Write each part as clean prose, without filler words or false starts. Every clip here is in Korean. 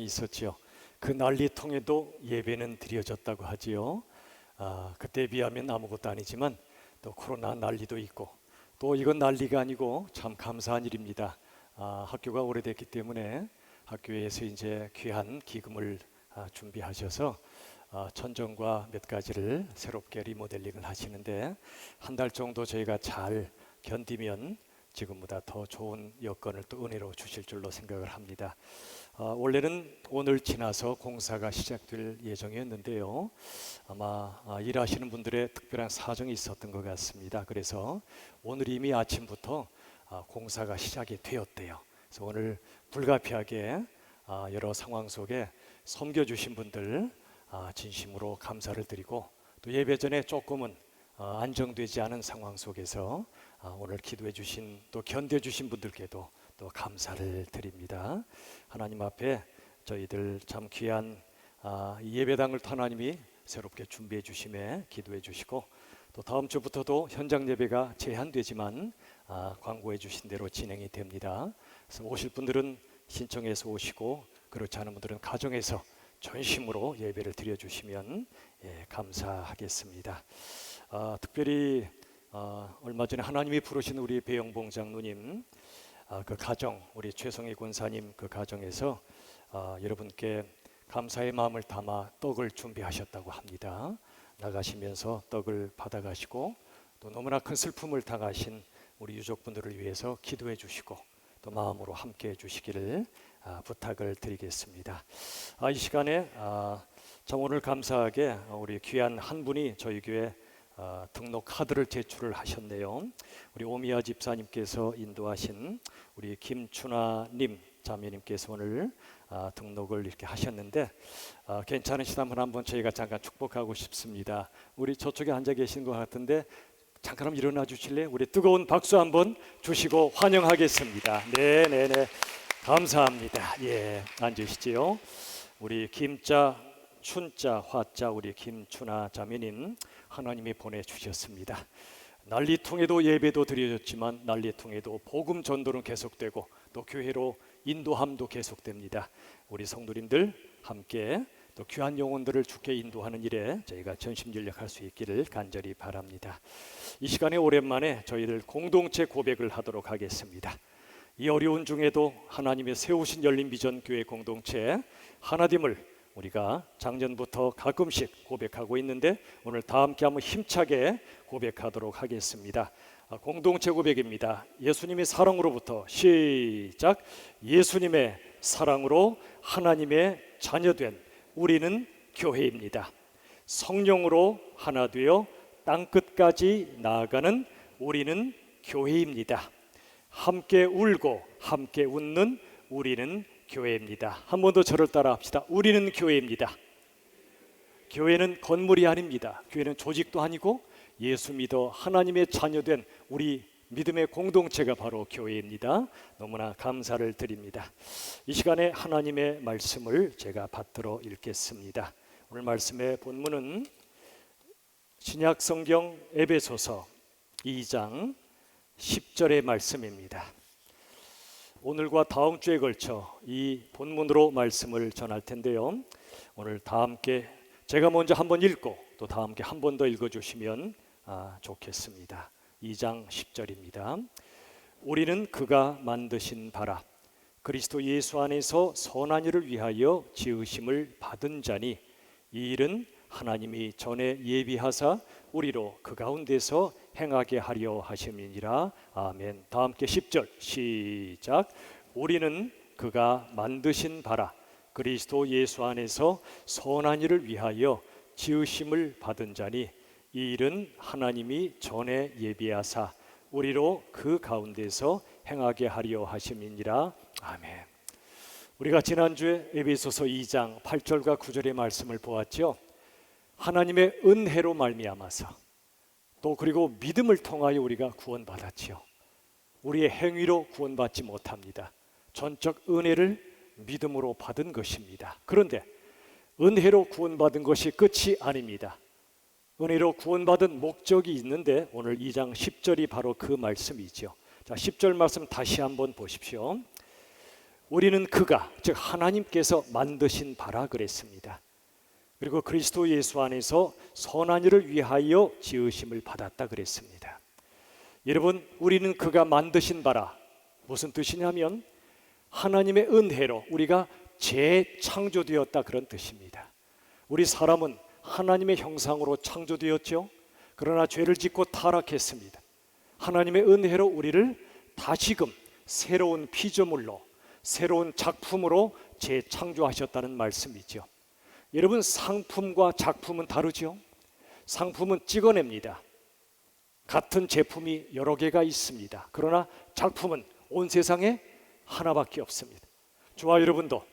있었지요. 그 난리통에도 예배는 드려졌다고 하지요. 그때에 비하면 아무것도 아니지만 또 코로나 난리도 있고, 또 이건 난리가 아니고 참 감사한 일입니다. 학교가 오래됐기 때문에 학교에서 이제 귀한 기금을 준비하셔서 천정과 몇 가지를 새롭게 리모델링을 하시는데, 한 달 정도 저희가 잘 견디면 지금보다 더 좋은 여건을 또 은혜로 주실 줄로 생각을 합니다. 원래는 오늘 지나서 공사가 시작될 예정이었는데요. 아마 일하시는 분들의 특별한 사정이 있었던 것 같습니다. 그래서 오늘 이미 아침부터 공사가 시작이 되었대요. 그래서 오늘 불가피하게 여러 상황 속에 섬겨주신 분들 진심으로 감사를 드리고, 또 예배 전에 조금은 안정되지 않은 상황 속에서 오늘 기도해 주신, 또 견뎌 주신 분들께도 또 감사를 드립니다. 하나님 앞에 저희들 참 귀한 예배당을 하나님이 새롭게 준비해 주심에 기도해 주시고, 또 다음 주부터도 현장 예배가 제한되지만 광고해 주신 대로 진행이 됩니다. 그래서 오실 분들은 신청해서 오시고, 그렇지 않은 분들은 가정에서 전심으로 예배를 드려주시면 감사하겠습니다. 특별히 얼마 전에 하나님이 부르신 우리 배영봉 장로님 그 가정, 우리 최성희 권사님 그 가정에서 여러분께 감사의 마음을 담아 떡을 준비하셨다고 합니다. 나가시면서 떡을 받아가시고, 또 너무나 큰 슬픔을 당하신 우리 유족분들을 위해서 기도해 주시고, 또 마음으로 함께 해 주시기를 부탁을 드리겠습니다. 이 시간에 참 오늘 감사하게 우리 귀한 한 분이 저희 교회 등록 카드를 제출을 하셨네요. 우리 오미야 집사님께서 인도하신 우리 김춘아님 자매님께서 오늘 등록을 이렇게 하셨는데, 괜찮으시다면 한번 저희가 잠깐 축복하고 싶습니다. 우리 저쪽에 앉아 계신 것 같은데 잠깐 한번 일어나 주실래요? 우리 뜨거운 박수 한번 주시고 환영하겠습니다. 네네네, 감사합니다. 예, 앉으시지요. 우리 김자, 춘자, 화자 우리 김춘아 자매님 하나님이 보내주셨습니다. 난리통에도 예배도 드려졌지만 난리통에도 복음 전도는 계속되고, 또 교회로 인도함도 계속됩니다. 우리 성도님들 함께 또 귀한 영혼들을 주께 인도하는 일에 저희가 전심전력할 수 있기를 간절히 바랍니다. 이 시간에 오랜만에 저희들 공동체 고백을 하도록 하겠습니다. 이 어려운 중에도 하나님의 세우신 열린비전 교회 공동체 하나됨을 우리가 작년부터 가끔씩 고백하고 있는데, 오늘 다 함께 한번 힘차게 고백하도록 하겠습니다. 공동체 고백입니다. 예수님의 사랑으로부터 시작. 예수님의 사랑으로 하나님의 자녀된 우리는 교회입니다. 성령으로 하나 되어 땅끝까지 나아가는 우리는 교회입니다. 함께 울고 함께 웃는 우리는 교회입니다. 한 번 더 저를 따라 합시다. 우리는 교회입니다. 교회는 건물이 아닙니다. 교회는 조직도 아니고 예수 믿어 하나님의 자녀된 우리 믿음의 공동체가 바로 교회입니다. 너무나 감사를 드립니다. 이 시간에 하나님의 말씀을 제가 받들어 읽겠습니다. 오늘 말씀의 본문은 신약성경 에베소서 2장 10절의 말씀입니다. 오늘과 다음 주에 걸쳐 이 본문으로 말씀을 전할 텐데요. 오늘 다 함께 제가 먼저 한번 읽고 또 다 함께 한 번 더 읽어주시면 좋겠습니다. 2장 10절입니다. 우리는 그가 만드신 바라 그리스도 예수 안에서 선한 일을 위하여 지으심을 받은 자니, 이 일은 하나님이 전에 예비하사 우리로 그 가운데서 행하게 하려 하심이니라. 아멘. 다 함께 10절 시작. 우리는 그가 만드신 바라 그리스도 예수 안에서 선한 일을 위하여 지으심을 받은 자니, 이 일은 하나님이 전에 예비하사 우리로 그 가운데서 행하게 하려 하심이니라. 아멘. 우리가 지난주에 에베소서 2장 8절과 9절의 말씀을 보았죠. 하나님의 은혜로 말미암아서, 또 그리고 믿음을 통하여 우리가 구원받았지요. 우리의 행위로 구원받지 못합니다. 전적 은혜를 믿음으로 받은 것입니다. 그런데 은혜로 구원받은 것이 끝이 아닙니다. 은혜로 구원받은 목적이 있는데, 오늘 2장 10절이 바로 그 말씀이죠. 자, 10절 말씀 다시 한번 보십시오. 우리는 그가, 즉 하나님께서 만드신 바라 그랬습니다. 그리고 그리스도 예수 안에서 선한 일을 위하여 지으심을 받았다 그랬습니다. 여러분, 우리는 그가 만드신 바라, 무슨 뜻이냐면 하나님의 은혜로 우리가 재창조되었다 그런 뜻입니다. 우리 사람은 하나님의 형상으로 창조되었죠. 그러나 죄를 짓고 타락했습니다. 하나님의 은혜로 우리를 다시금 새로운 피조물로, 새로운 작품으로 재창조하셨다는 말씀이죠. 여러분, 상품과 작품은 다르죠. 상품은 찍어냅니다. 같은 제품이 여러 개가 있습니다. 그러나 작품은 온 세상에 하나밖에 없습니다. 저와 여러분도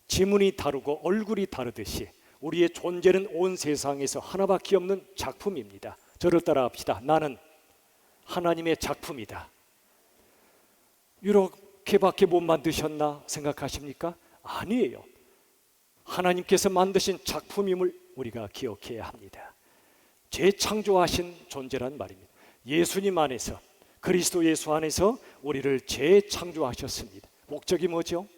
지문이 다르고 얼굴이 다르듯이 우리의 존재는 온 세상에서 하나밖에 없는 작품입니다. 저를 따라합시다. 나는 하나님의 작품이다. 이렇게밖에 못 만드셨나 생각하십니까? 아니에요. 하나님께서 만드신 작품임을 우리가 기억해야 합니다. 재창조하신 존재란 말입니다. 예수님 안에서, 그리스도 예수 안에서 우리를 재창조하셨습니다. 목적이 뭐죠?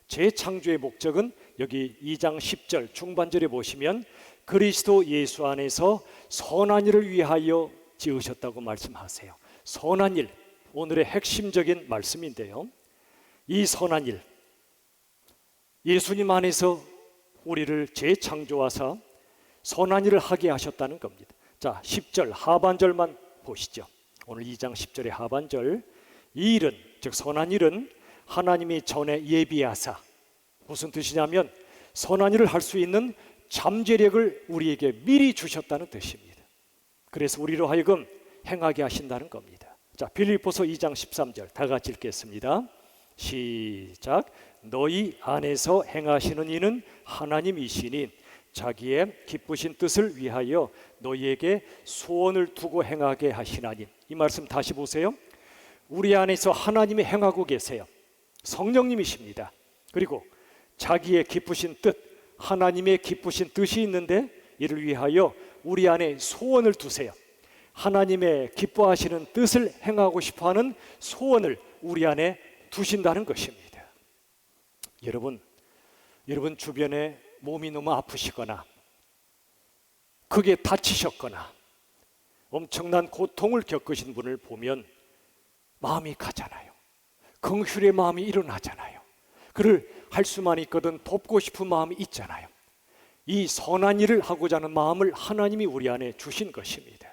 재창조의 목적은 여기 2장 10절 중반절에 보시면 그리스도 예수 안에서 선한 일을 위하여 지으셨다고 말씀하세요. 선한 일, 오늘의 핵심적인 말씀인데요. 이 선한 일, 예수님 안에서 우리를 재창조하사 선한 일을 하게 하셨다는 겁니다. 자, 10절 하반절만 보시죠. 오늘 2장 10절의 하반절, 이 일은, 즉 선한 일은 하나님이 전에 예비하사, 무슨 뜻이냐면 선한 일을 할 수 있는 잠재력을 우리에게 미리 주셨다는 뜻입니다. 그래서 우리로 하여금 행하게 하신다는 겁니다. 자, 빌립보서 2장 13절 다 같이 읽겠습니다. 시작. 너희 안에서 행하시는 이는 하나님이시니 자기의 기쁘신 뜻을 위하여 너희에게 소원을 두고 행하게 하시나니. 이 말씀 다시 보세요. 우리 안에서 하나님이 행하고 계세요. 성령님이십니다. 그리고 자기의 기쁘신 뜻, 하나님의 기쁘신 뜻이 있는데 이를 위하여 우리 안에 소원을 두세요. 하나님의 기뻐하시는 뜻을 행하고 싶어하는 소원을 우리 안에 두신다는 것입니다. 여러분 주변에 몸이 너무 아프시거나 크게 다치셨거나 엄청난 고통을 겪으신 분을 보면 마음이 가잖아요. 긍휼의 마음이 일어나잖아요. 그를 할 수만 있거든 돕고 싶은 마음이 있잖아요. 이 선한 일을 하고자 하는 마음을 하나님이 우리 안에 주신 것입니다.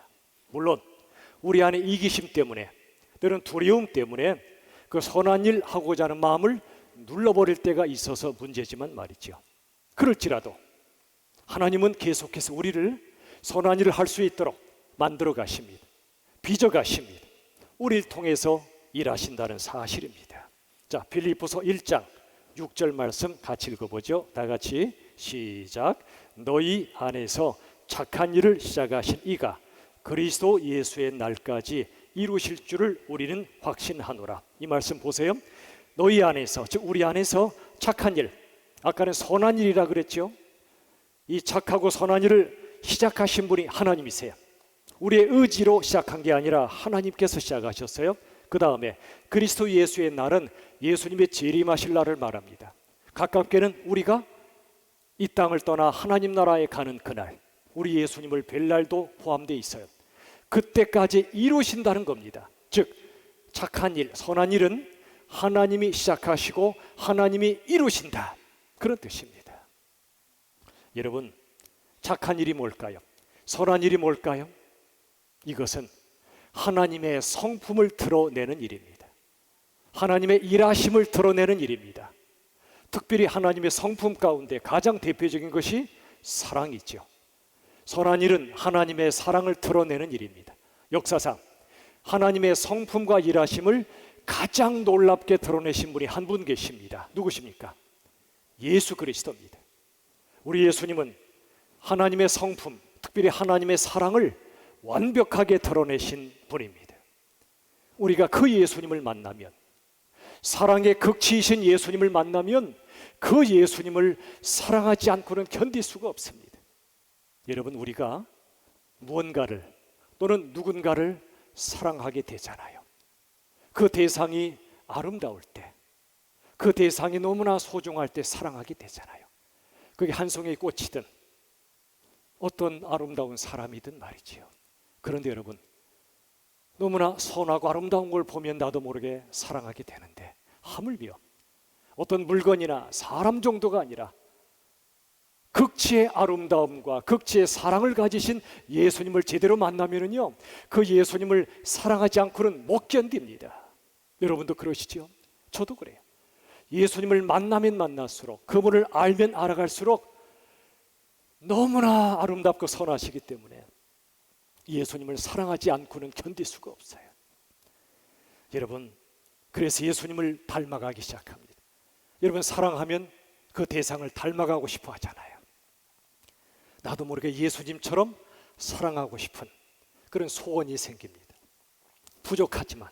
물론 우리 안에 이기심 때문에, 때로는 두려움 때문에 그 선한 일 하고자 하는 마음을 눌러버릴 때가 있어서 문제지만 말이죠. 그럴지라도 하나님은 계속해서 우리를 선한 일을 할 수 있도록 만들어 가십니다. 빚어 가십니다. 우리를 통해서 일하신다는 사실입니다. 자, 빌립보서 1장 6절 말씀 같이 읽어보죠. 다 같이 시작. 너희 안에서 착한 일을 시작하신 이가 그리스도 예수의 날까지 이루실 줄을 우리는 확신하노라. 이 말씀 보세요. 너희 안에서, 즉 우리 안에서 착한 일, 아까는 선한 일이라 그랬죠. 이 착하고 선한 일을 시작하신 분이 하나님이세요. 우리의 의지로 시작한 게 아니라 하나님께서 시작하셨어요. 그 다음에 그리스도 예수의 날은 예수님의 재림하실 날을 말합니다. 가깝게는 우리가 이 땅을 떠나 하나님 나라에 가는 그날, 우리 예수님을 뵐 날도 포함되어 있어요. 그때까지 이루신다는 겁니다. 즉 착한 일, 선한 일은 하나님이 시작하시고 하나님이 이루신다, 그런 뜻입니다. 여러분, 착한 일이 뭘까요? 선한 일이 뭘까요? 이것은 하나님의 성품을 드러내는 일입니다. 하나님의 일하심을 드러내는 일입니다. 특별히 하나님의 성품 가운데 가장 대표적인 것이 사랑이죠. 선한 일은 하나님의 사랑을 드러내는 일입니다. 역사상 하나님의 성품과 일하심을 가장 놀랍게 드러내신 분이 한 분 계십니다. 누구십니까? 예수 그리스도입니다. 우리 예수님은 하나님의 성품, 특별히 하나님의 사랑을 완벽하게 드러내신 분입니다. 우리가 그 예수님을 만나면, 사랑의 극치이신 예수님을 만나면 그 예수님을 사랑하지 않고는 견딜 수가 없습니다. 여러분, 우리가 무언가를 또는 누군가를 사랑하게 되잖아요. 그 대상이 아름다울 때, 그 대상이 너무나 소중할 때 사랑하게 되잖아요. 그게 한 송이 꽃이든 어떤 아름다운 사람이든 말이지요. 그런데 여러분, 너무나 선하고 아름다운 걸 보면 나도 모르게 사랑하게 되는데, 하물며 어떤 물건이나 사람 정도가 아니라 극치의 아름다움과 극치의 사랑을 가지신 예수님을 제대로 만나면은요, 그 예수님을 사랑하지 않고는 못 견딥니다. 여러분도 그러시죠? 저도 그래요. 예수님을 만나면 만날수록, 그분을 알면 알아갈수록 너무나 아름답고 선하시기 때문에 예수님을 사랑하지 않고는 견딜 수가 없어요. 여러분, 그래서 예수님을 닮아가기 시작합니다. 여러분, 사랑하면 그 대상을 닮아가고 싶어 하잖아요. 나도 모르게 예수님처럼 사랑하고 싶은 그런 소원이 생깁니다. 부족하지만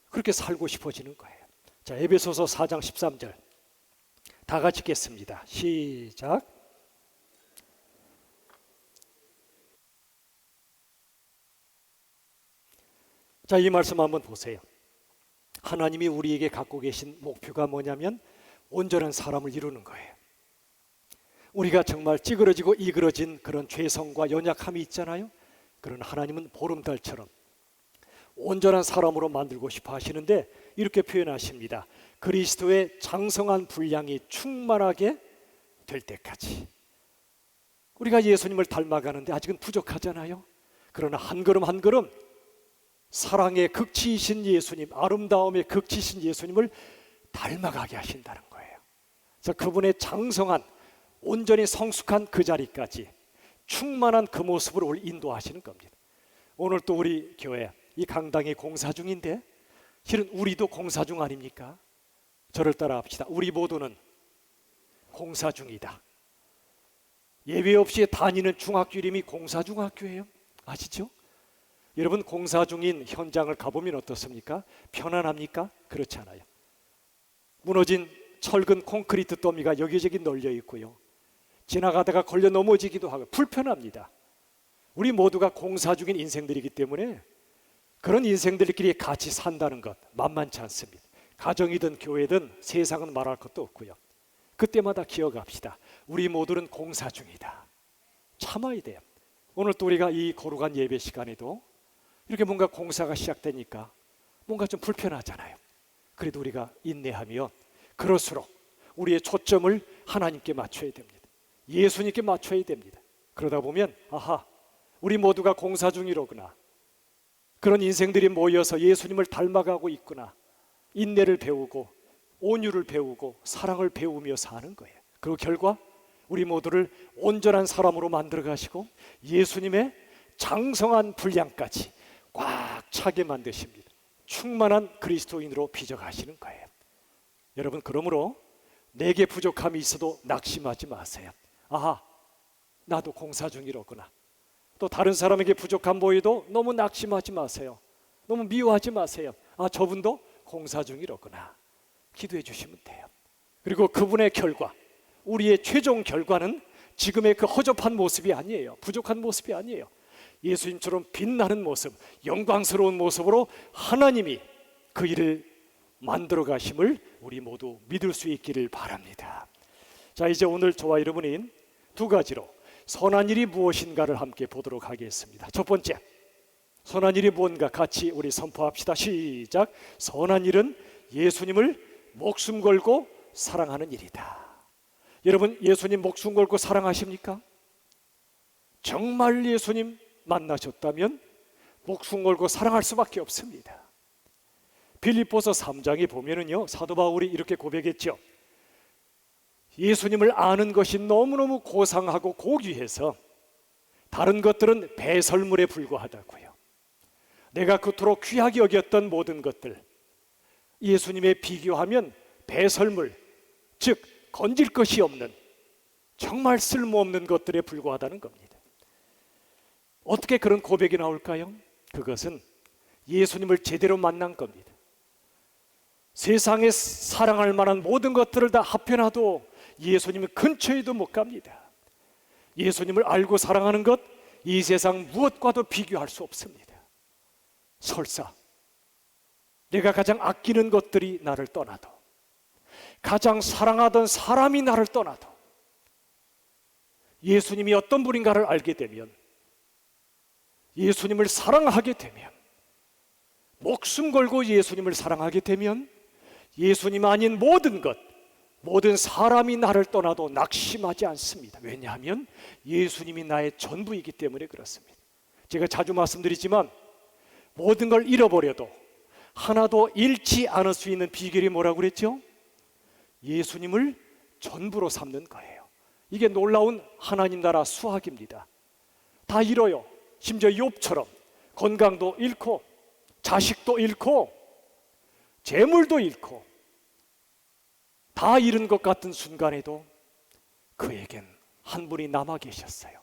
그렇게 살고 싶어지는 거예요. 자, 에베소서 4장 13절 다 같이 읽겠습니다. 시작. 자, 이 말씀 한번 보세요. 하나님이 우리에게 갖고 계신 목표가 뭐냐면 온전한 사람을 이루는 거예요. 우리가 정말 찌그러지고 이그러진 그런 죄성과 연약함이 있잖아요. 그런 하나님은 보름달처럼 온전한 사람으로 만들고 싶어 하시는데 이렇게 표현하십니다. 그리스도의 장성한 분량이 충만하게 될 때까지. 우리가 예수님을 닮아가는데 아직은 부족하잖아요. 그러나 한 걸음 한 걸음 사랑의 극치이신 예수님, 아름다움의 극치이신 예수님을 닮아가게 하신다는 거예요. 그래서 그분의 장성한 온전히 성숙한 그 자리까지 충만한 그 모습으로 우리 인도하시는 겁니다. 오늘 또 우리 교회 이 강당이 공사 중인데 실은 우리도 공사 중 아닙니까? 저를 따라 합시다. 우리 모두는 공사 중이다. 예배 없이 다니는 중학교 이름이 공사중학교예요. 아시죠? 여러분, 공사 중인 현장을 가보면 어떻습니까? 편안합니까? 그렇지 않아요. 무너진 철근 콘크리트 더미가 여기저기 널려 있고요. 지나가다가 걸려 넘어지기도 하고 불편합니다. 우리 모두가 공사 중인 인생들이기 때문에 그런 인생들끼리 같이 산다는 것 만만치 않습니다. 가정이든 교회든 세상은 말할 것도 없고요. 그때마다 기억합시다. 우리 모두는 공사 중이다. 참아야 돼요. 오늘 또 우리가 이 거룩한 예배 시간에도 이렇게 뭔가 공사가 시작되니까 뭔가 좀 불편하잖아요. 그래도 우리가 인내하며 그럴수록 우리의 초점을 하나님께 맞춰야 됩니다. 예수님께 맞춰야 됩니다. 그러다 보면 아하, 우리 모두가 공사 중이로구나. 그런 인생들이 모여서 예수님을 닮아가고 있구나. 인내를 배우고 온유를 배우고 사랑을 배우며 사는 거예요. 그리고 결과 우리 모두를 온전한 사람으로 만들어 가시고 예수님의 장성한 분량까지 꽉 차게 만드십니다. 충만한 그리스도인으로 빚어가시는 거예요. 여러분, 그러므로 내게 부족함이 있어도 낙심하지 마세요. 아하, 나도 공사 중이로구나. 또 다른 사람에게 부족함 보여도 너무 낙심하지 마세요. 너무 미워하지 마세요. 아, 저분도 공사 중이로구나. 기도해 주시면 돼요. 그리고 그분의 결과, 우리의 최종 결과는 지금의 그 허접한 모습이 아니에요. 부족한 모습이 아니에요. 예수님처럼 빛나는 모습, 영광스러운 모습으로 하나님이 그 일을 만들어 가심을 우리 모두 믿을 수 있기를 바랍니다. 자, 이제 오늘 저와 여러분인 두 가지로 선한 일이 무엇인가를 함께 보도록 하겠습니다. 첫 번째, 선한 일이 뭔가 같이 우리 선포합시다. 시작. 선한 일은 예수님을 목숨 걸고 사랑하는 일이다. 여러분, 예수님 목숨 걸고 사랑하십니까? 정말 예수님 만나셨다면 목숨 걸고 사랑할 수밖에 없습니다. 빌립보서 3장에 보면은요, 사도 바울이 이렇게 고백했죠. 예수님을 아는 것이 너무너무 고상하고 고귀해서 다른 것들은 배설물에 불과하다고요. 내가 그토록 귀하게 여겼던 모든 것들, 예수님에 비교하면 배설물, 즉 건질 것이 없는 정말 쓸모없는 것들에 불과하다는 겁니다. 어떻게 그런 고백이 나올까요? 그것은 예수님을 제대로 만난 겁니다. 세상에 사랑할 만한 모든 것들을 다 합해놔도 예수님은 근처에도 못 갑니다. 예수님을 알고 사랑하는 것, 이 세상 무엇과도 비교할 수 없습니다. 설사 내가 가장 아끼는 것들이 나를 떠나도, 가장 사랑하던 사람이 나를 떠나도 예수님이 어떤 분인가를 알게 되면, 예수님을 사랑하게 되면, 목숨 걸고 예수님을 사랑하게 되면 예수님 아닌 모든 것, 모든 사람이 나를 떠나도 낙심하지 않습니다. 왜냐하면 예수님이 나의 전부이기 때문에 그렇습니다. 제가 자주 말씀드리지만 모든 걸 잃어버려도 하나도 잃지 않을 수 있는 비결이 뭐라고 그랬죠? 예수님을 전부로 삼는 거예요. 이게 놀라운 하나님 나라 수학입니다. 다 잃어요. 심지어 욥처럼 건강도 잃고 자식도 잃고 재물도 잃고 다 잃은 것 같은 순간에도 그에겐 한 분이 남아 계셨어요.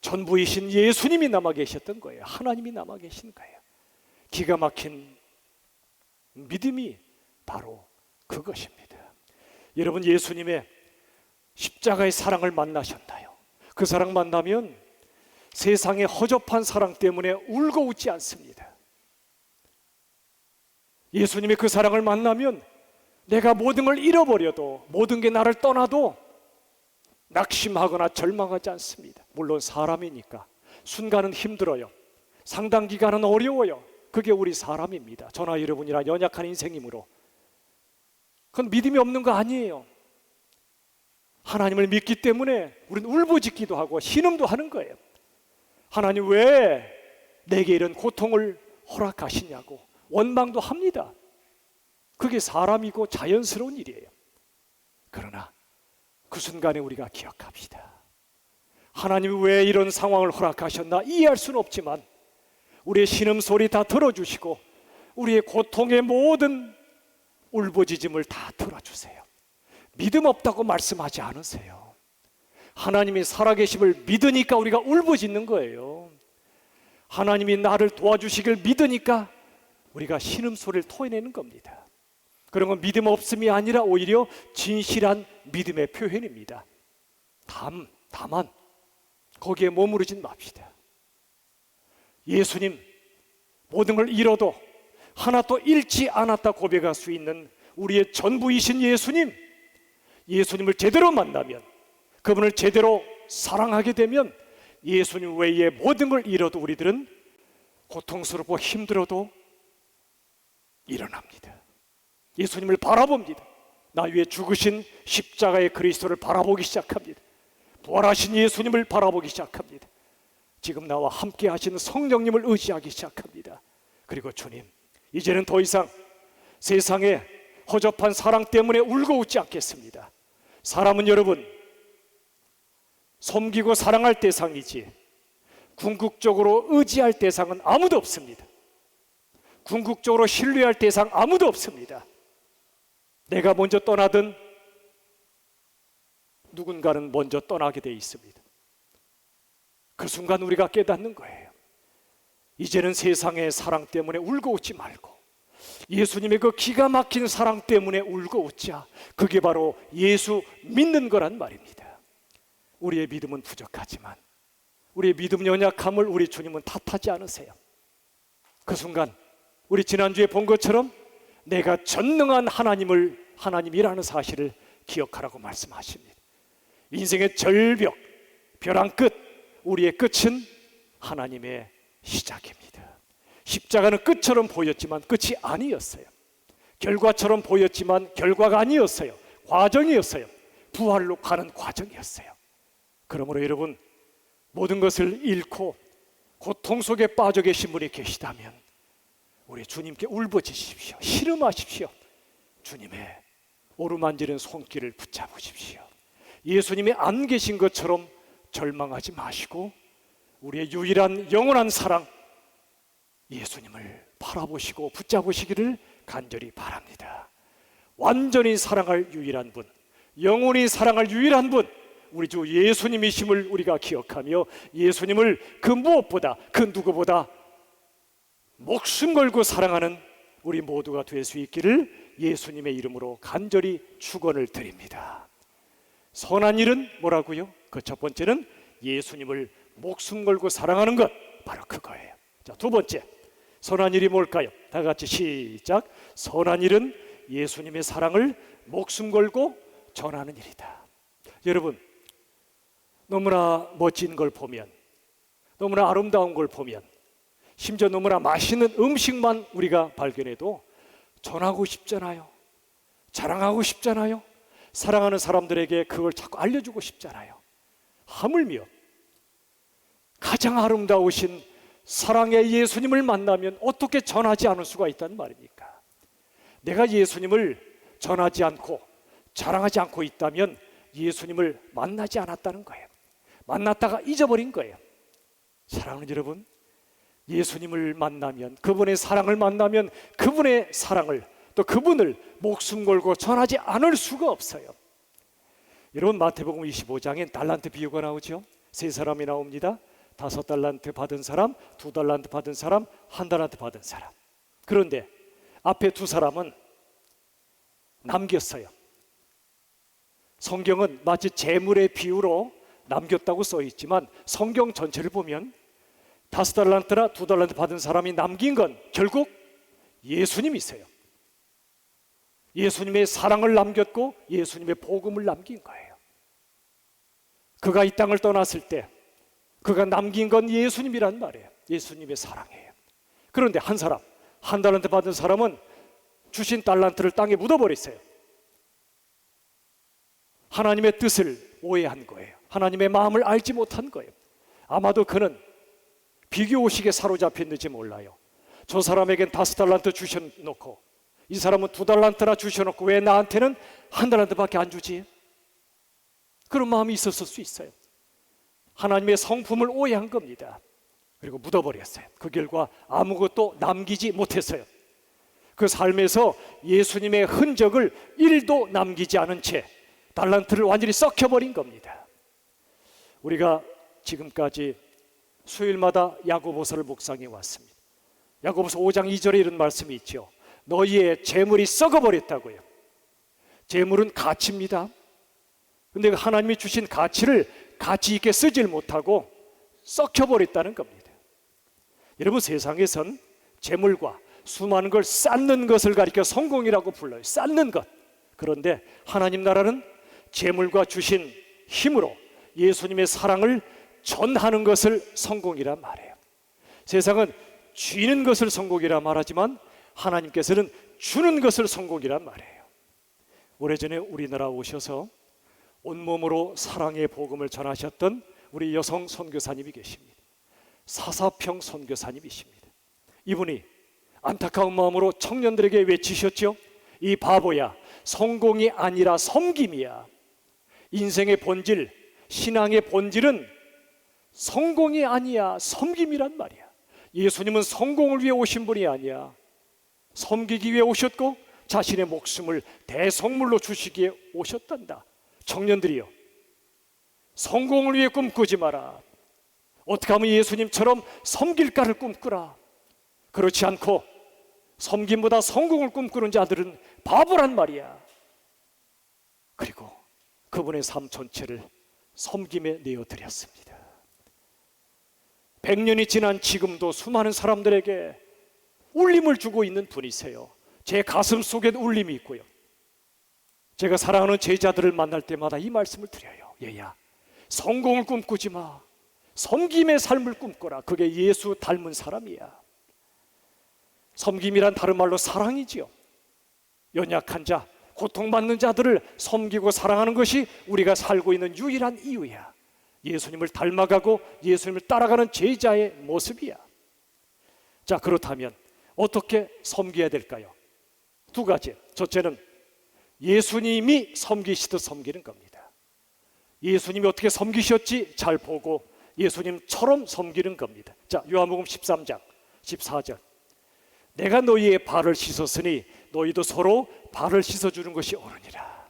전부이신 예수님이 남아 계셨던 거예요. 하나님이 남아 계신 거예요. 기가 막힌 믿음이 바로 그것입니다. 여러분, 예수님의 십자가의 사랑을 만나셨나요? 그 사랑 만나면 세상의 허접한 사랑 때문에 울고 웃지 않습니다. 예수님의 그 사랑을 만나면 내가 모든 걸 잃어버려도, 모든 게 나를 떠나도 낙심하거나 절망하지 않습니다. 물론 사람이니까 순간은 힘들어요. 상당 기간은 어려워요. 그게 우리 사람입니다. 저나 여러분이나 연약한 인생이므로. 그건 믿음이 없는 거 아니에요. 하나님을 믿기 때문에 우리는 울부짖기도 하고 신음도 하는 거예요. 하나님 왜 내게 이런 고통을 허락하시냐고 원망도 합니다. 그게 사람이고 자연스러운 일이에요. 그러나 그 순간에 우리가 기억합시다. 하나님이 왜 이런 상황을 허락하셨나 이해할 수는 없지만 우리의 신음소리 다 들어주시고 우리의 고통의 모든 울부짖음을 다 들어주세요. 믿음 없다고 말씀하지 않으세요. 하나님이 살아계심을 믿으니까 우리가 울부짖는 거예요. 하나님이 나를 도와주시길 믿으니까 우리가 신음소리를 토해내는 겁니다. 그런 건 믿음 없음이 아니라 오히려 진실한 믿음의 표현입니다. 다만 거기에 머무르진 맙시다. 예수님, 모든 걸 잃어도 하나도 잃지 않았다 고백할 수 있는 우리의 전부이신 예수님, 예수님을 제대로 만나면, 그분을 제대로 사랑하게 되면 예수님 외에 모든 걸 잃어도 우리들은 고통스럽고 힘들어도 일어납니다. 예수님을 바라봅니다. 나 위에 죽으신 십자가의 그리스도를 바라보기 시작합니다. 부활하신 예수님을 바라보기 시작합니다. 지금 나와 함께 하시는 성령님을 의지하기 시작합니다. 그리고 주님, 이제는 더 이상 세상의 허접한 사랑 때문에 울고 웃지 않겠습니다. 사람은 여러분 섬기고 사랑할 대상이지 궁극적으로 의지할 대상은 아무도 없습니다. 궁극적으로 신뢰할 대상 아무도 없습니다. 내가 먼저 떠나든 누군가는 먼저 떠나게 돼 있습니다. 그 순간 우리가 깨닫는 거예요. 이제는 세상의 사랑 때문에 울고 웃지 말고 예수님의 그 기가 막힌 사랑 때문에 울고 웃자. 그게 바로 예수 믿는 거란 말입니다. 우리의 믿음은 부족하지만 우리의 믿음 연약함을 우리 주님은 탓하지 않으세요. 그 순간 우리 지난주에 본 것처럼 내가 전능한 하나님이라는 사실을 기억하라고 말씀하십니다. 인생의 절벽, 벼랑 끝, 우리의 끝은 하나님의 시작입니다. 십자가는 끝처럼 보였지만 끝이 아니었어요. 결과처럼 보였지만 결과가 아니었어요. 과정이었어요. 부활로 가는 과정이었어요. 그러므로 여러분, 모든 것을 잃고 고통 속에 빠져 계신 분이 계시다면 우리 주님께 울부짖으십시오. 씨름하십시오. 주님의 오르만지는 손길을 붙잡으십시오. 예수님이 안 계신 것처럼 절망하지 마시고 우리의 유일한 영원한 사랑 예수님을 바라보시고 붙잡으시기를 간절히 바랍니다. 완전히 사랑할 유일한 분, 영원히 사랑할 유일한 분, 우리 주 예수님이심을 우리가 기억하며 예수님을 그 무엇보다 그 누구보다 목숨 걸고 사랑하는 우리 모두가 될 수 있기를 예수님의 이름으로 간절히 축원을 드립니다. 선한 일은 뭐라고요? 그 첫 번째는 예수님을 목숨 걸고 사랑하는 것, 바로 그거예요. 자, 두 번째, 선한 일이 뭘까요? 다 같이 시작. 선한 일은 예수님의 사랑을 목숨 걸고 전하는 일이다. 여러분, 너무나 멋진 걸 보면, 너무나 아름다운 걸 보면, 심지어 너무나 맛있는 음식만 우리가 발견해도 전하고 싶잖아요. 자랑하고 싶잖아요. 사랑하는 사람들에게 그걸 자꾸 알려주고 싶잖아요. 하물며 가장 아름다우신 사랑의 예수님을 만나면 어떻게 전하지 않을 수가 있단 말입니까? 내가 예수님을 전하지 않고 자랑하지 않고 있다면 예수님을 만나지 않았다는 거예요. 만났다가 잊어버린 거예요. 사랑하는 여러분, 예수님을 만나면, 그분의 사랑을 만나면 그분의 사랑을, 또 그분을 목숨 걸고 전하지 않을 수가 없어요. 여러분, 마태복음 25장엔 달란트 비유가 나오죠. 세 사람이 나옵니다. 5달란트 받은 사람, 2달란트 받은 사람, 1달란트 받은 사람. 그런데 앞에 2사람은 남겼어요. 성경은 마치 재물의 비유로 남겼다고 써 있지만 성경 전체를 보면 5달란트나 2달란트 받은 사람이 남긴 건 결국 예수님이세요. 예수님의 사랑을 남겼고 예수님의 복음을 남긴 거예요. 그가 이 땅을 떠났을 때 그가 남긴 건 예수님이란 말이에요. 예수님의 사랑이에요. 그런데 한 사람, 1달란트 받은 사람은 주신 달란트를 땅에 묻어버렸어요. 하나님의 뜻을 오해한 거예요. 하나님의 마음을 알지 못한 거예요. 아마도 그는 비교의식에 사로잡혔는지 몰라요. 저 사람에겐 5달란트 주셔놓고 이 사람은 2달란트나 주셔놓고 왜 나한테는 1달란트밖에 안 주지? 그런 마음이 있었을 수 있어요. 하나님의 성품을 오해한 겁니다. 그리고 묻어버렸어요. 그 결과 아무것도 남기지 못했어요. 그 삶에서 예수님의 흔적을 1도 남기지 않은 채 달란트를 완전히 썩혀버린 겁니다. 우리가 지금까지 수요일마다 야고보서를 묵상해 왔습니다. 야고보서 5장 2절에 이런 말씀이 있죠. 너희의 재물이 썩어버렸다고요. 재물은 가치입니다. 그런데 하나님이 주신 가치를 가치 있게 쓰질 못하고 썩혀버렸다는 겁니다. 여러분, 세상에선 재물과 수많은 걸 쌓는 것을 가리켜 성공이라고 불러요. 쌓는 것. 그런데 하나님 나라는 재물과 주신 힘으로 예수님의 사랑을 전하는 것을 성공이란 말이에요. 세상은 쥐는 것을 성공이라 말하지만 하나님께서는 주는 것을 성공이란 말이에요. 오래전에 우리나라 오셔서 온몸으로 사랑의 복음을 전하셨던 우리 여성 선교사님이 계십니다. 사사평 선교사님이십니다. 이분이 안타까운 마음으로 청년들에게 외치셨죠. 이 바보야, 성공이 아니라 섬김이야. 인생의 본질, 신앙의 본질은 성공이 아니야, 섬김이란 말이야. 예수님은 성공을 위해 오신 분이 아니야. 섬기기 위해 오셨고 자신의 목숨을 대성물로 주시기에 오셨단다. 청년들이여, 성공을 위해 꿈꾸지 마라. 어떻게 하면 예수님처럼 섬길까를 꿈꾸라. 그렇지 않고 섬김보다 성공을 꿈꾸는 자들은 바보란 말이야. 그리고 그분의 삶 전체를 섬김에 내어드렸습니다. 100년이 지난 지금도 수많은 사람들에게 울림을 주고 있는 분이세요. 제 가슴 속에도 울림이 있고요. 제가 사랑하는 제자들을 만날 때마다 이 말씀을 드려요. 얘야, 성공을 꿈꾸지 마. 섬김의 삶을 꿈꿔라. 그게 예수 닮은 사람이야. 섬김이란 다른 말로 사랑이지요. 연약한 자, 고통받는 자들을 섬기고 사랑하는 것이 우리가 살고 있는 유일한 이유야. 예수님을 닮아가고 예수님을 따라가는 제자의 모습이야. 자, 그렇다면 어떻게 섬겨야 될까요? 2가지. 첫째는 예수님이 섬기시듯 섬기는 겁니다. 예수님이 어떻게 섬기셨지 잘 보고 예수님처럼 섬기는 겁니다. 자, 요한복음 13장 14절. 내가 너희의 발을 씻었으니 너희도 서로 발을 씻어주는 것이 옳으니라.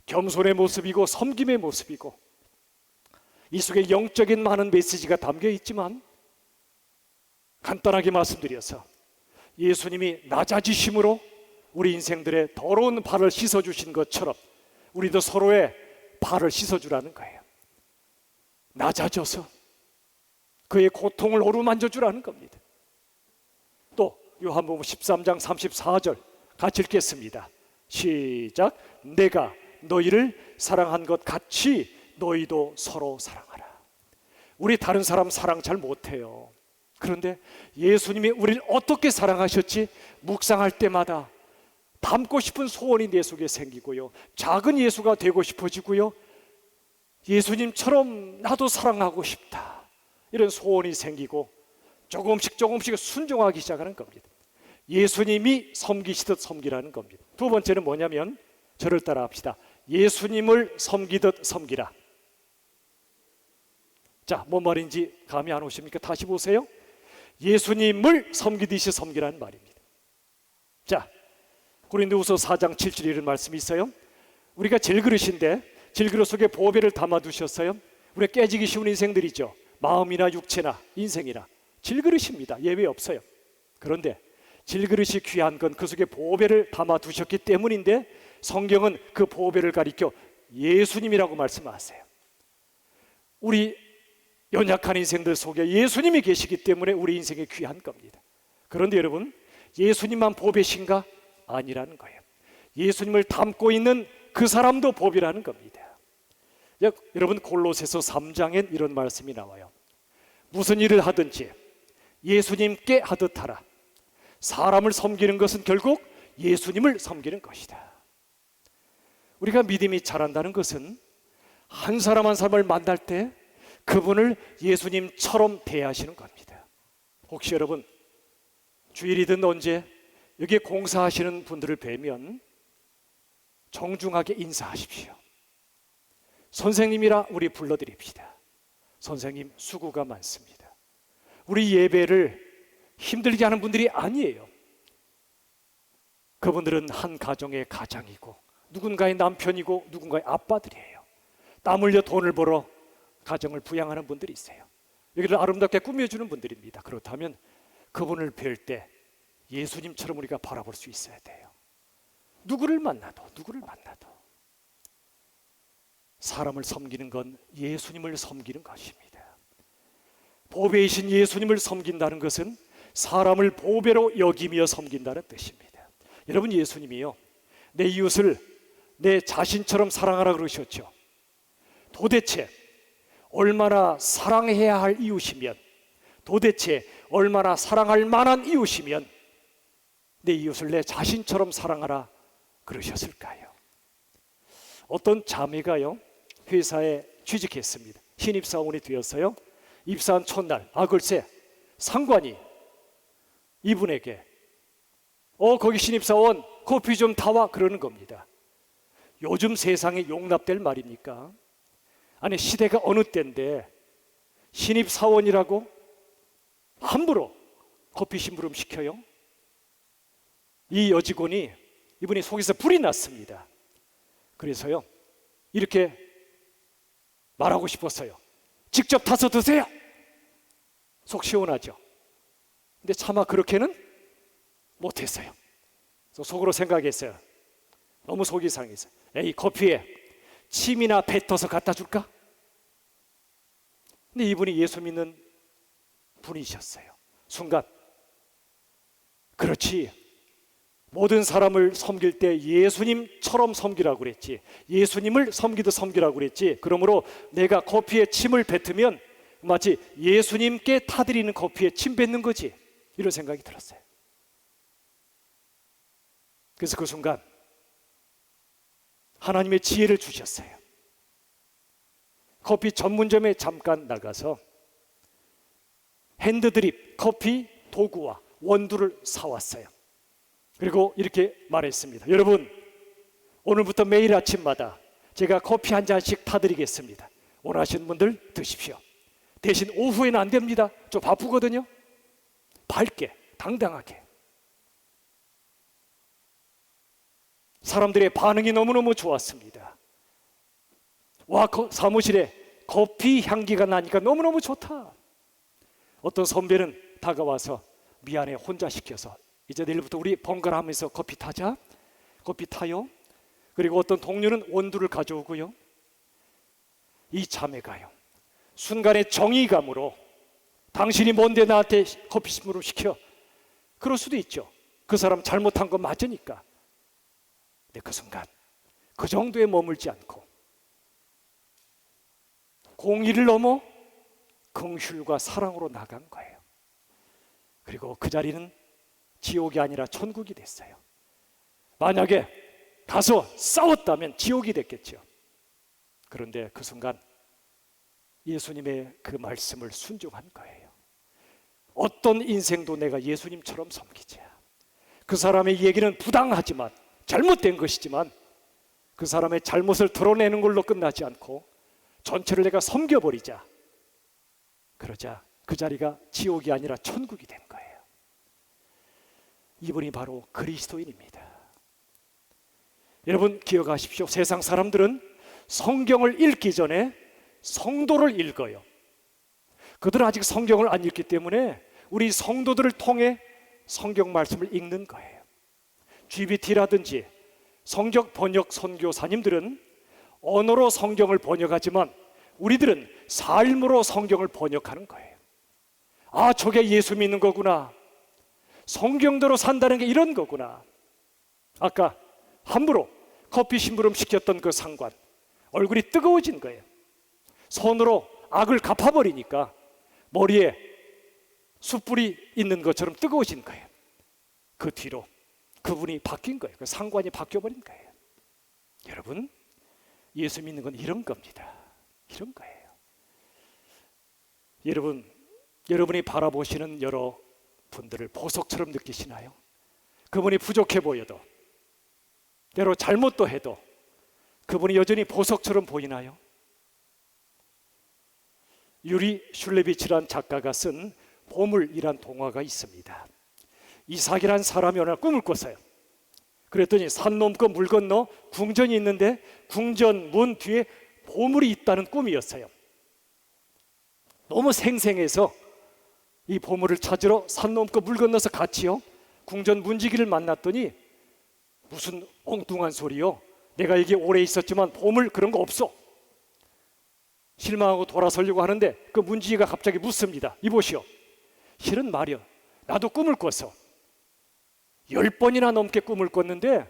겸손의 모습이고 섬김의 모습이고 이 속에 영적인 많은 메시지가 담겨 있지만 간단하게 말씀드려서 예수님이 낮아지심으로 우리 인생들의 더러운 발을 씻어주신 것처럼 우리도 서로의 발을 씻어주라는 거예요. 낮아져서 그의 고통을 어루만져 주라는 겁니다. 또 요한복음 13장 34절 같이 읽겠습니다. 시작. 내가 너희를 사랑한 것 같이 너희도 서로 사랑하라. 우리 다른 사람 사랑 잘 못해요. 그런데 예수님이 우리를 어떻게 사랑하셨지? 묵상할 때마다 닮고 싶은 소원이 내 속에 생기고요, 작은 예수가 되고 싶어지고요, 예수님처럼 나도 사랑하고 싶다, 이런 소원이 생기고 조금씩 순종하기 시작하는 겁니다. 예수님이 섬기시듯 섬기라는 겁니다. 두 번째는 뭐냐면, 저를 따라 합시다. 예수님을 섬기듯 섬기라. 자, 뭔 말인지 감이 안 오십니까? 다시 보세요. 예수님을 섬기듯이 섬기라는 말입니다. 자, 고린도후서 4장 7절 이런 말씀이 있어요. 우리가 질그릇인데 질그릇 속에 보배를 담아두셨어요. 우리가 깨지기 쉬운 인생들이죠. 마음이나 육체나 인생이나 질그릇입니다. 예외 없어요. 그런데 질그릇이 귀한 건 그 속에 보배를 담아두셨기 때문인데, 성경은 그 보배를 가리켜 예수님이라고 말씀하세요. 우리 연약한 인생들 속에 예수님이 계시기 때문에 우리 인생이 귀한 겁니다. 그런데 여러분, 예수님만 보배신가? 아니라는 거예요. 예수님을 담고 있는 그 사람도 보배라는 겁니다. 여러분, 골로새서 3장엔 이런 말씀이 나와요. 무슨 일을 하든지 예수님께 하듯 하라. 사람을 섬기는 것은 결국 예수님을 섬기는 것이다. 우리가 믿음이 자란다는 것은 한 사람 한 사람을 만날 때 그분을 예수님처럼 대하시는 겁니다. 혹시 여러분, 주일이든 언제 여기에 공사하시는 분들을 뵈면 정중하게 인사하십시오. 선생님이라 우리 불러드립시다. 선생님, 수고가 많습니다. 우리 예배를 힘들게 하는 분들이 아니에요. 그분들은 한 가정의 가장이고 누군가의 남편이고 누군가의 아빠들이에요. 땀 흘려 돈을 벌어 가정을 부양하는 분들이 있어요. 여기를 아름답게 꾸며주는 분들입니다. 그렇다면 그분을 뵐 때 예수님처럼 우리가 바라볼 수 있어야 돼요. 누구를 만나도 사람을 섬기는 건 예수님을 섬기는 것입니다. 보배이신 예수님을 섬긴다는 것은 사람을 보배로 여기며 섬긴다는 뜻입니다. 여러분, 예수님이요, 내 이웃을 내 자신처럼 사랑하라 그러셨죠. 도대체 얼마나 사랑해야 할 이웃이면, 도대체 얼마나 사랑할 만한 이웃이면 내 이웃을 내 자신처럼 사랑하라 그러셨을까요? 어떤 자매가요, 회사에 취직했습니다. 신입사원이 되었어요. 입사한 첫날, 글쎄 상관이 이분에게 거기 신입사원 커피 좀 타와 그러는 겁니다. 요즘 세상에 용납될 말입니까? 아니, 시대가 어느 때인데 신입사원이라고 함부로 커피 심부름 시켜요? 이 여직원이, 이분이 속에서 불이 났습니다. 그래서요, 이렇게 말하고 싶었어요. 직접 타서 드세요. 속 시원하죠. 근데 차마 그렇게는 못했어요. 그래서 속으로 생각했어요. 너무 속이 상해서, 에이, 커피에 침이나 뱉어서 갖다 줄까? 근데 이분이 예수 믿는 분이셨어요. 순간, 그렇지, 모든 사람을 섬길 때 예수님처럼 섬기라고 그랬지, 예수님을 섬기듯 섬기라고 그랬지, 그러므로 내가 커피에 침을 뱉으면 마치 예수님께 타드리는 커피에 침 뱉는 거지, 이런 생각이 들었어요. 그래서 그 순간 하나님의 지혜를 주셨어요. 커피 전문점에 잠깐 나가서 핸드드립 커피 도구와 원두를 사왔어요. 그리고 이렇게 말했습니다. 여러분, 오늘부터 매일 아침마다 제가 커피 한 잔씩 타드리겠습니다. 원하시는 분들 드십시오. 대신 오후에는 안 됩니다. 저 바쁘거든요. 밝게, 당당하게. 사람들의 반응이 너무너무 좋았습니다. 와, 사무실에 커피 향기가 나니까 너무너무 좋다. 어떤 선배는 다가와서 미안해, 혼자 시켜서 이제 내일부터 우리 번갈아 하면서 커피 타자. 커피 타요. 그리고 어떤 동료는 원두를 가져오고요. 이 자매가요, 순간의 정의감으로 당신이 뭔데 나한테 커피 심부름 시켜? 그럴 수도 있죠. 그 사람 잘못한 건 맞으니까. 근데 그 순간 그 정도에 머물지 않고 공의를 넘어 긍휼과 사랑으로 나간 거예요. 그리고 그 자리는 지옥이 아니라 천국이 됐어요. 만약에 가서 싸웠다면 지옥이 됐겠죠. 그런데 그 순간 예수님의 그 말씀을 순종한 거예요. 어떤 인생도 내가 예수님처럼 섬기자. 그 사람의 얘기는 부당하지만, 잘못된 것이지만 그 사람의 잘못을 드러내는 걸로 끝나지 않고 전체를 내가 섬겨버리자. 그러자 그 자리가 지옥이 아니라 천국이 된 거예요. 이분이 바로 그리스도인입니다. 여러분 기억하십시오. 세상 사람들은 성경을 읽기 전에 성도를 읽어요. 그들은 아직 성경을 안 읽기 때문에 우리 성도들을 통해 성경 말씀을 읽는 거예요. GBT라든지 성적 번역 선교사님들은 언어로 성경을 번역하지만 우리들은 삶으로 성경을 번역하는 거예요. 아, 저게 예수 믿는 거구나. 성경대로 산다는 게 이런 거구나. 아까 함부로 커피 심부름 시켰던 그 상관, 얼굴이 뜨거워진 거예요. 손으로 악을 갚아버리니까 머리에 숯불이 있는 것처럼 뜨거워진 거예요. 그 뒤로 그분이 바뀐 거예요. 그 상관이 바뀌어버린 거예요. 여러분, 예수 믿는 건 이런 겁니다. 이런 거예요. 여러분이 바라보시는 여러 분들을 보석처럼 느끼시나요? 그분이 부족해 보여도, 때로 잘못도 해도 그분이 여전히 보석처럼 보이나요? 유리 슐레비치란 작가가 쓴 보물이란 동화가 있습니다. 이삭이란 사람이 어느 날 꿈을 꿨어요. 그랬더니 산 넘고 물 건너 궁전이 있는데 궁전 문 뒤에 보물이 있다는 꿈이었어요. 너무 생생해서 이 보물을 찾으러 산 넘고 물 건너서 같이요 궁전 문지기를 만났더니 무슨 엉뚱한 소리요. 내가 여기 오래 있었지만 보물 그런 거 없어. 실망하고 돌아서려고 하는데 그 문지기가 갑자기 묻습니다. 이보시오. 실은 말이요. 나도 꿈을 꿨어. 10번이나 넘게 꿈을 꿨는데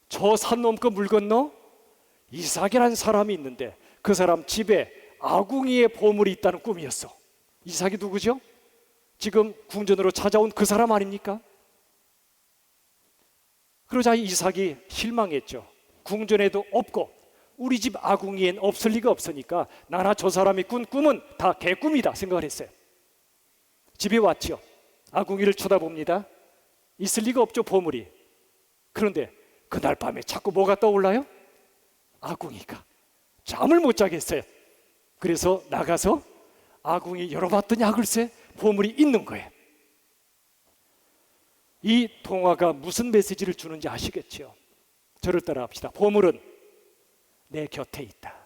저 산 넘고 물 건너 이삭이라는 사람이 있는데 그 사람 집에 아궁이에 보물이 있다는 꿈이었어. 이삭이 누구죠? 지금 궁전으로 찾아온 그 사람 아닙니까? 그러자 이삭이 실망했죠. 궁전에도 없고 우리 집 아궁이엔 없을 리가 없으니까 나나 저 사람이 꾼 꿈은 다 개꿈이다 생각을 했어요. 집에 왔죠. 아궁이를 쳐다봅니다. 있을 리가 없죠, 보물이. 그런데 그날 밤에 자꾸 뭐가 떠올라요? 아궁이가. 잠을 못 자겠어요. 그래서 나가서 아궁이 열어봤더니 글쎄 보물이 있는 거예요. 이 동화가 무슨 메시지를 주는지 아시겠죠? 저를 따라합시다. 보물은 내 곁에 있다.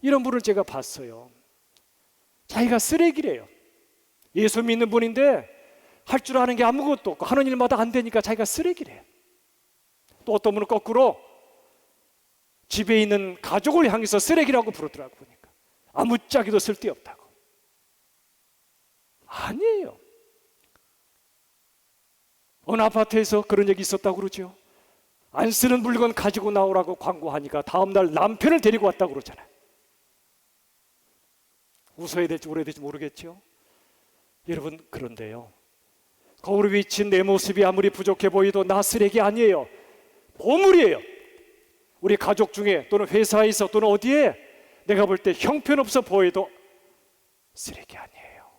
이런 분을 제가 봤어요. 자기가 쓰레기래요. 예수 믿는 분인데 할 줄 아는 게 아무것도 없고 하는 일마다 안 되니까 자기가 쓰레기래요. 또 어떤 분은 거꾸로 집에 있는 가족을 향해서 쓰레기라고 부르더라고. 보니까 아무짝에도 쓸데없다고. 아니에요. 어느 아파트에서 그런 얘기 있었다고 그러죠. 안 쓰는 물건 가지고 나오라고 광고하니까 다음날 남편을 데리고 왔다고 그러잖아요. 웃어야 될지 울어야 될지 모르겠죠. 여러분, 그런데요, 거울에 비친 내 모습이 아무리 부족해 보여도 나 쓰레기 아니에요. 보물이에요. 우리 가족 중에 또는 회사에서 또는 어디에 내가 볼 때 형편없어 보여도 쓰레기 아니에요.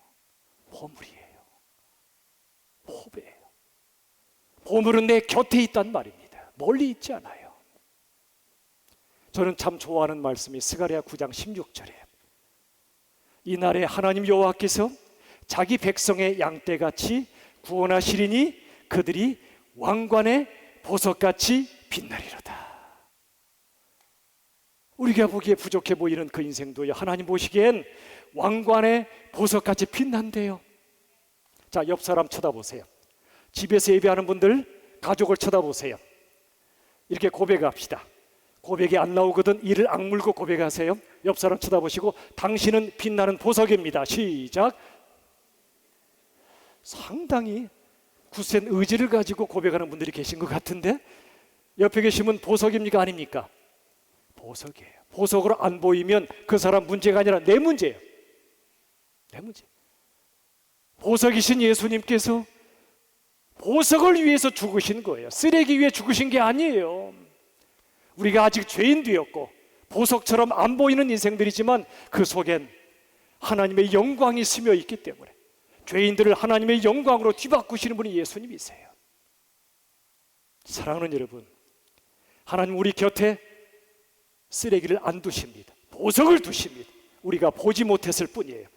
보물이에요. 보배예요. 보물은 내 곁에 있단 말입니다. 멀리 있지 않아요. 저는 참 좋아하는 말씀이 스가랴 9장 16절에 이날에 하나님 여호와께서 자기 백성의 양떼같이 구원하시리니 그들이 왕관의 보석같이 빛나리로다. 우리가 보기에 부족해 보이는 그 인생도요, 하나님 보시기엔 왕관의 보석같이 빛난대요. 자, 옆 사람 쳐다보세요. 집에서 예배하는 분들 가족을 쳐다보세요. 이렇게 고백합시다. 고백이 안 나오거든 이를 악물고 고백하세요. 옆 사람 쳐다보시고 당신은 빛나는 보석입니다. 시작. 상당히 굳센 의지를 가지고 고백하는 분들이 계신 것 같은데, 옆에 계시면 보석입니까 아닙니까? 보석이에요. 보석으로 안 보이면 그 사람 문제가 아니라 내 문제예요. 내 문제. 보석이신 예수님께서 보석을 위해서 죽으신 거예요. 쓰레기 위해 죽으신 게 아니에요. 우리가 아직 죄인 되었고 보석처럼 안 보이는 인생들이지만 그 속엔 하나님의 영광이 스며 있기 때문에 죄인들을 하나님의 영광으로 뒤바꾸시는 분이 예수님이세요. 사랑하는 여러분, 하나님 우리 곁에 쓰레기를 안 두십니다. 보석을 두십니다. 우리가 보지 못했을 뿐이에요.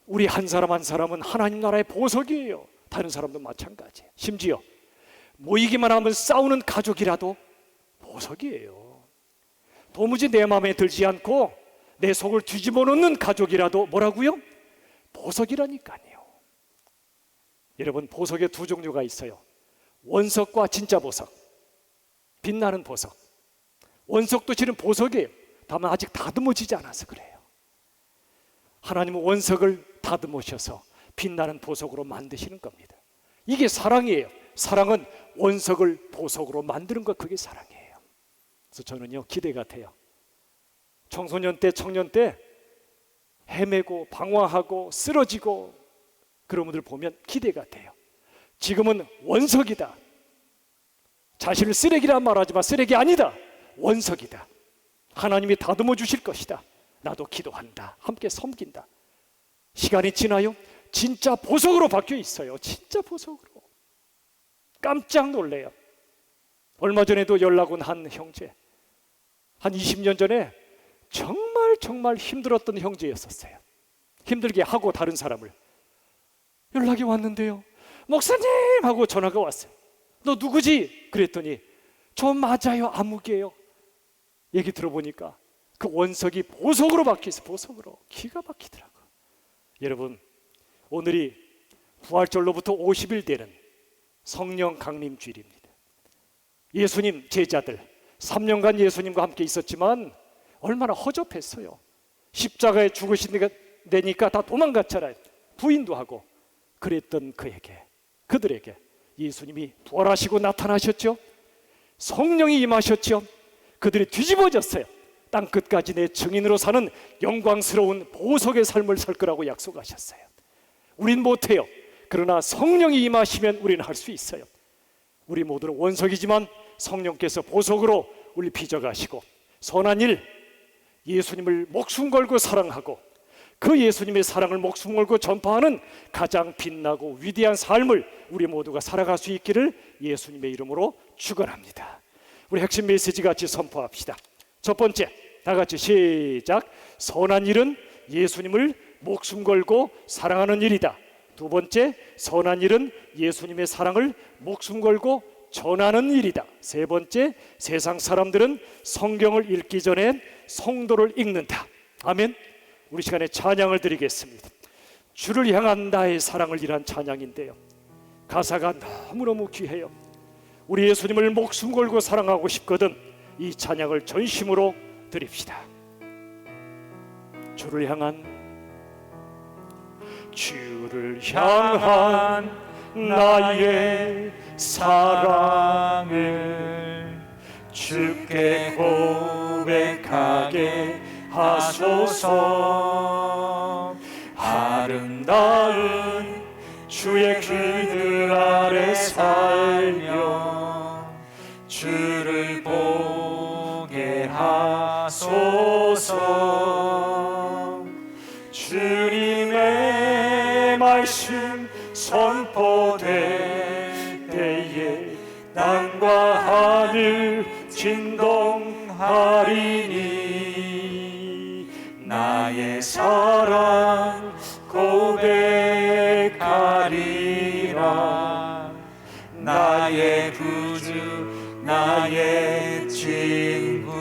우리 한 사람 한 사람은 하나님 나라의 보석이에요. 다른 사람도 마찬가지예요. 심지어 모이기만 하면 싸우는 가족이라도 보석이에요. 도무지 내 마음에 들지 않고 내 속을 뒤집어 놓는 가족이라도 뭐라고요? 보석이라니까요. 여러분, 보석의 두 종류가 있어요. 원석과 진짜 보석, 빛나는 보석. 원석도 실은 보석이에요. 다만 아직 다듬어지지 않아서 그래요. 하나님은 원석을 다듬으셔서 빛나는 보석으로 만드시는 겁니다. 이게 사랑이에요. 사랑은 원석을 보석으로 만드는 것, 그게 사랑이에요. 그래서 저는요, 기대가 돼요. 청소년 때, 청년 때 헤매고 방황하고 쓰러지고 그런 분들 보면 기대가 돼요. 지금은 원석이다. 자신을 쓰레기란 말하지만 쓰레기 아니다. 원석이다. 하나님이 다듬어 주실 것이다. 나도 기도한다. 함께 섬긴다. 시간이 지나요. 진짜 보석으로 바뀌어 있어요. 진짜 보석으로. 깜짝 놀래요. 얼마 전에도 연락 온 한 형제, 한 20년 전에 정말 힘들었던 형제였었어요. 힘들게 하고 다른 사람을. 연락이 왔는데요, 목사님 하고 전화가 왔어요. 너 누구지? 그랬더니 저 맞아요, 아무개요. 얘기 들어보니까 그 원석이 보석으로 바뀌었어요. 보석으로. 기가 막히더라고요. 여러분, 오늘이 부활절로부터 50일 되는 성령 강림 주일입니다. 예수님 제자들 3년간 예수님과 함께 있었지만 얼마나 허접했어요. 십자가에 죽으시니까 다 도망갔잖아요. 부인도 하고. 그랬던 그들에게 예수님이 부활하시고 나타나셨죠. 성령이 임하셨죠. 그들이 뒤집어졌어요. 땅끝까지 내 증인으로 사는 영광스러운 보석의 삶을 살 거라고 약속하셨어요. 우린 못해요. 그러나 성령이 임하시면 우리는 할 수 있어요. 우리 모두는 원석이지만 성령께서 보석으로 우리 빚어가시고 선한 일, 예수님을 목숨 걸고 사랑하고 그 예수님의 사랑을 목숨 걸고 전파하는 가장 빛나고 위대한 삶을 우리 모두가 살아갈 수 있기를 예수님의 이름으로 축원합니다. 우리 핵심 메시지 같이 선포합시다. 첫 번째, 다 같이 시작. 선한 일은 예수님을 목숨 걸고 사랑하는 일이다. 두 번째, 선한 일은 예수님의 사랑을 목숨 걸고 전하는 일이다. 세 번째, 세상 사람들은 성경을 읽기 전에 성도를 읽는다. 아멘. 우리 시간에 찬양을 드리겠습니다. 주를 향한 나의 사랑을 이란 찬양인데요, 가사가 너무너무 귀해요. 우리 예수님을 목숨 걸고 사랑하고 싶거든 이 찬양을 전심으로 드립시다. 주를 향한 나의 사랑을 주께 고백하게 하소서. 아름다운 주의 그늘 아래 살며 주를 보게 하소서. 주님의 말씀 선포될 때에 땅과 하늘 진동하리니 나의 사랑 고백하리라. 나의 구주 나의 친구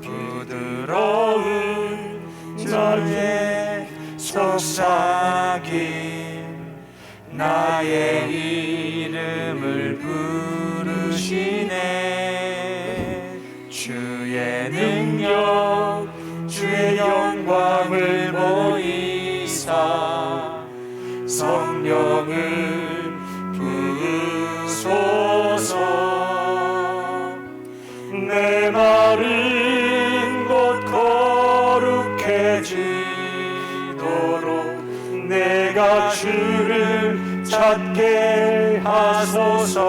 부드러운 나의 속삭임 나의 이름을 부르시네. 주의 능력 주의 영광을 보이사 성령을 내 마른 곳 거룩해지도록 내가 주를 찾게 하소서.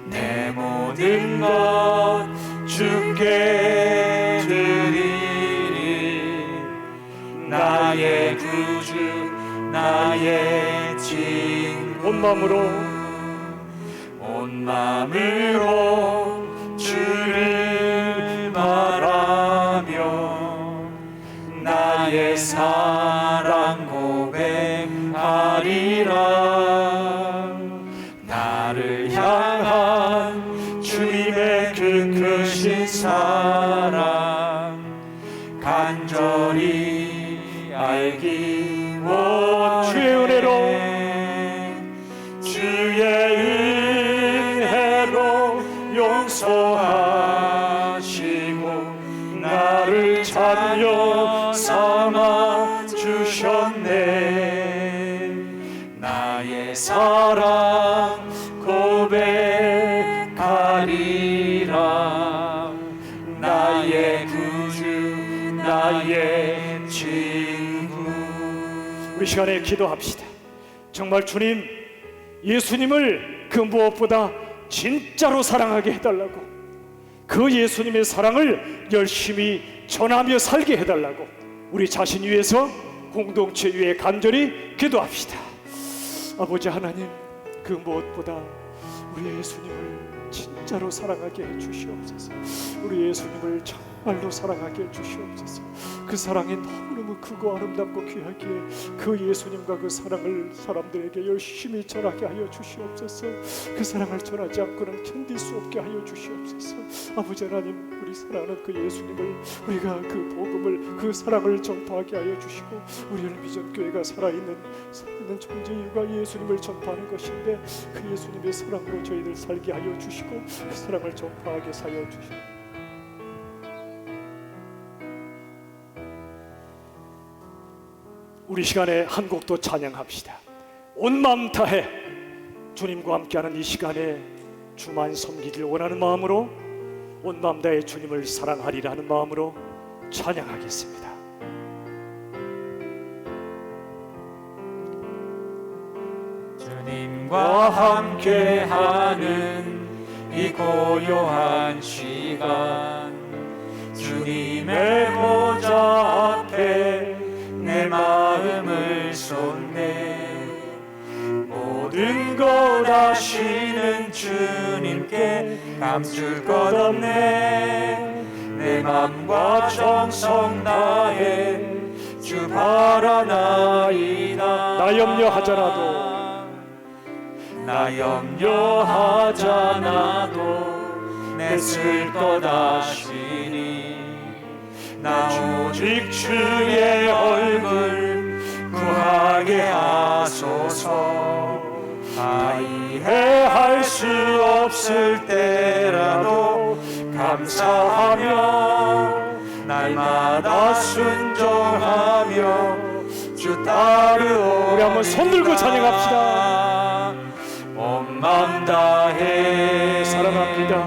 내 모든 것 주께 드리리. 나의 구주 나의 진 온 마음으로 주를 바라며 나의 사랑 고백하리라. 나를 향한 주님의 그 크신 사랑 간절히 알기 원. 주의 은혜로 용서하시고 나를 자녀 삼아 주셨네. 나의 사랑 고백하리라. 나의 구주 나의 친구. 우리 시간에 기도합시다. 정말 주님, 예수님을 그 무엇보다 진짜로 사랑하게 해달라고, 그 예수님의 사랑을 열심히 전하며 살게 해달라고 우리 자신 위해서, 공동체 위에 간절히 기도합시다. 아버지 하나님, 그 무엇보다 우리 예수님을 진짜로 사랑하게 해주시옵소서. 우리 예수님을 정말로 사랑하게 해주시옵소서. 그 사랑이 너무너무 크고 아름답고 귀하기에 그 예수님과 그 사랑을 사람들에게 열심히 전하게 하여 주시옵소서. 그 사랑을 전하지 않고는 견딜 수 없게 하여 주시옵소서. 아버지 하나님, 우리 사랑하는 그 예수님을, 우리가 그 복음을, 그 사랑을 전파하게 하여 주시고, 우리 열비전교회가 살아있는 존재 이유가 예수님을 전파하는 것인데, 그 예수님의 사랑으로 저희들 살게 하여 주시고 그 사랑을 전파하게 하여 주시고, 우리 시간에 한 곡도 찬양합시다. 온 마음 다해 주님과 함께하는 이 시간에 주만 섬기길 원하는 마음으로, 온 마음 다해 주님을 사랑하리라 하는 마음으로 찬양하겠습니다. 주님과 함께하는 이 고요한 시간, 주님의 보좌 앞에 내 마음을 쏟네. 모든 것 아시는 주님께 감출 것 없네. 내 맘과 정성 다해 주 바라나이다. 나 염려하잖아도 내 쓸 것 아시니. 나 오직 주의 얼굴 구하게 하소서. 다 이해할 수 없을 때라도 감사하며 날마다 순종하며 주 따르오. 우리 한번 손 들고 찬양합시다. 온 마음 다해 사랑합니다.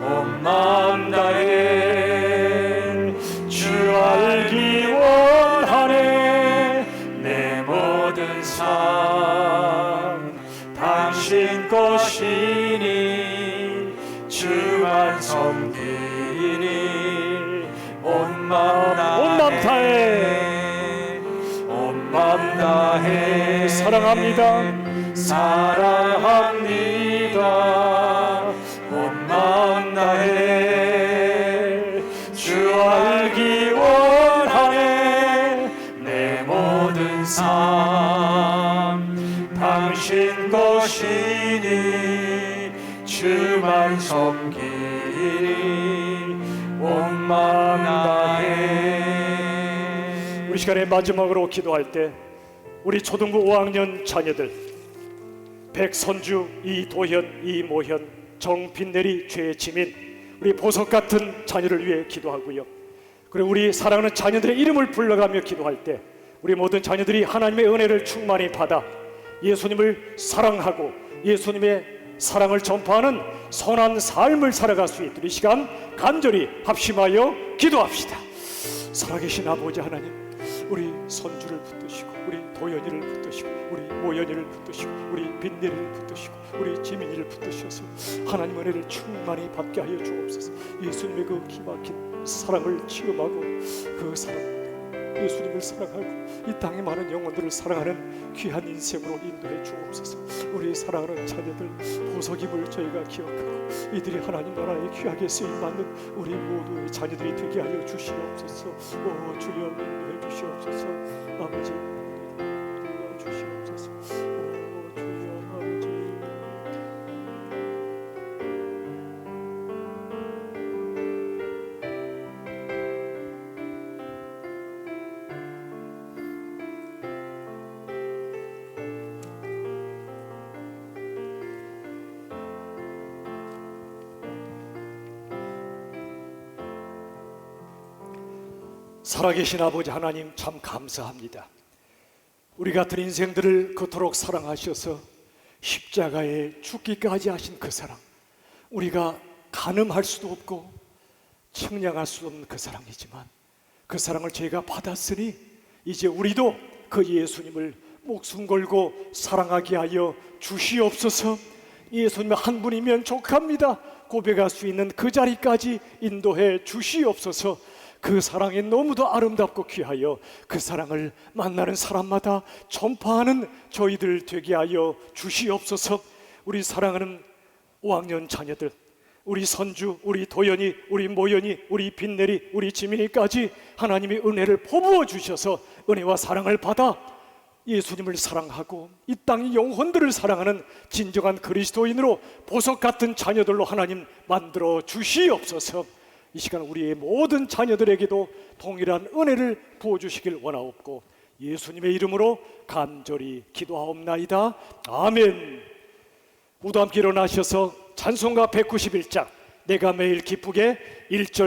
온 마음 다해 주 알기 원하네. 내 모든 삶 당신 것이니 주만 섬기니. 온 마음 다해 사랑합니다. 온 마음 다해 주 알기 원하네. 내 모든 삶 당신 것이니 주만 섬기니. 온 마음 다해. 우리 시간에 마지막으로 기도할 때 우리 초등부 5학년 자녀들 백선주, 이도현, 이모현, 정빈내리, 최지민, 우리 보석 같은 자녀를 위해 기도하고요. 그리고 우리 사랑하는 자녀들의 이름을 불러가며 기도할 때 우리 모든 자녀들이 하나님의 은혜를 충만히 받아 예수님을 사랑하고 예수님의 사랑을 전파하는 선한 삶을 살아갈 수 있도록 이 시간 간절히 합심하여 기도합시다. 살아계신 아버지 하나님, 우리 선주를 붙드시고 우리 도연이를 붙드시고 우리 모연이를 붙드시고 우리 빈내리를 붙드시고 우리 지민이를 붙드셔서 하나님 은혜를 충만히 받게 하여 주옵소서. 예수님의 그 기막힌 사랑을 체험하고 그 사랑, 예수님을 사랑하고 이 땅의 많은 영혼들을 사랑하는 귀한 인생으로 인도해 주옵소서. 우리 사랑하는 자녀들 보석임을 저희가 기억하고 이들이 하나님 나라에 귀하게 쓰임받는 우리 모두의 자녀들이 되게 하여 주시옵소서. 오 주여 인도해 주시옵소서. 아버지 인도해 주시옵소서. 오 주여 아버지. 살아계신 아버지 하나님, 참 감사합니다. 우리 같은 인생들을 그토록 사랑하셔서 십자가에 죽기까지 하신 그 사랑, 우리가 가늠할 수도 없고 측량할 수 없는 그 사랑이지만 그 사랑을 저희가 받았으니 이제 우리도 그 예수님을 목숨 걸고 사랑하게 하여 주시옵소서. 예수님 한 분이면 족합니다 고백할 수 있는 그 자리까지 인도해 주시옵소서. 그 사랑이 너무도 아름답고 귀하여 그 사랑을 만나는 사람마다 전파하는 저희들 되게 하여 주시옵소서. 우리 사랑하는 5학년 자녀들, 우리 선주, 우리 도연이, 우리 모연이, 우리 빈내리, 우리 지민이까지 하나님의 은혜를 퍼부어 주셔서 은혜와 사랑을 받아 예수님을 사랑하고 이 땅의 영혼들을 사랑하는 진정한 그리스도인으로 보석 같은 자녀들로 하나님 만들어 주시옵소서. 이 시간 우리의 모든 자녀들에게도 동일한 은혜를 부어주시길 원하옵고 예수님의 이름으로 간절히 기도하옵나이다. 아멘. 모두 함께 일어나셔서 찬송가 191장 내가 매일 기쁘게 1절